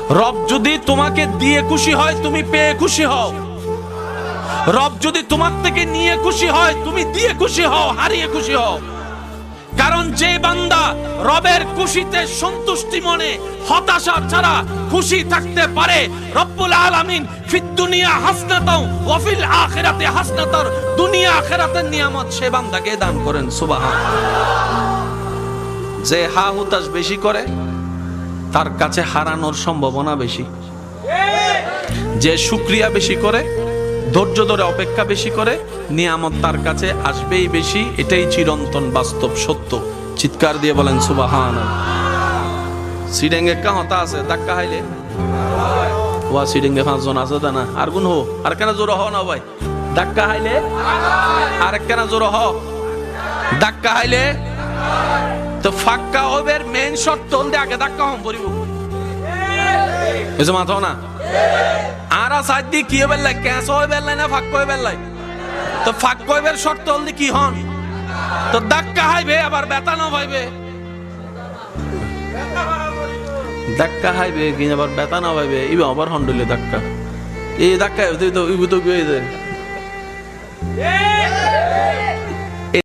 রব যদি তোমাকে দিয়ে খুশি হয় তুমি পেয়ে খুশি হও, রব যদি তোমার থেকে নিয়ে খুশি হয় তুমি দিয়ে খুশি হও, হারিয়ে খুশি হও। কারণ যে বান্দা রবের খুশিতে সন্তুষ্টি মনে হতাশা ছাড়া খুশি থাকতে পারে, রব্বুল আলামিন ফিদ দুনিয়া হাসনাতাও ওয়া ফিল আখিরাতি হাসনাতার, দুনিয়া আখিরাতের নিয়ামত সে বান্দাকে দান করেন। সুবহানাল্লাহ। যে হা হুতাশ বেশি করে তার কাছে হারানোর সম্ভাবনা বেশি, যে শুকরিয়া বেশি করে, ধৈর্য ধরে অপেক্ষা বেশি করে, নিয়ামত তার কাছে আসবেই বেশি। এটাই চিরন্তন বাস্তব সত্য। চিৎকার দিয়ে বলেন সুবহানাল্লাহ। সিডেঙ্গে কাহতা আছে ধাক্কা খাইলে ওয়া সিডেঙ্গে 5 জন আছে তা না আর গুণ হো আর কেন জোর হ না ভাই, ধাক্কা খাইলে আর কেন জোর হ, ধাক্কা খাইলে তো ফাক্কা হবে। মেন শর্ত হলে আগে ধাক্কা হম পড়িব, এসে মাথা না আর সাইড দিয়ে কি হবে লাই, ক্যাশ হবে লাই না ফাক্কা হবে লাই, তো ফাক্কা হবে শর্ত হলে কি হন, তো ধাক্কা খাইবে আবার ব্যথা না পাইবে, ধাক্কা খাইবে কি আবার ব্যথা না পাইবে, ইবে আবার হন্ডলে ধাক্কা, এই ধাক্কা তুই তো ইবু তো গিয়ে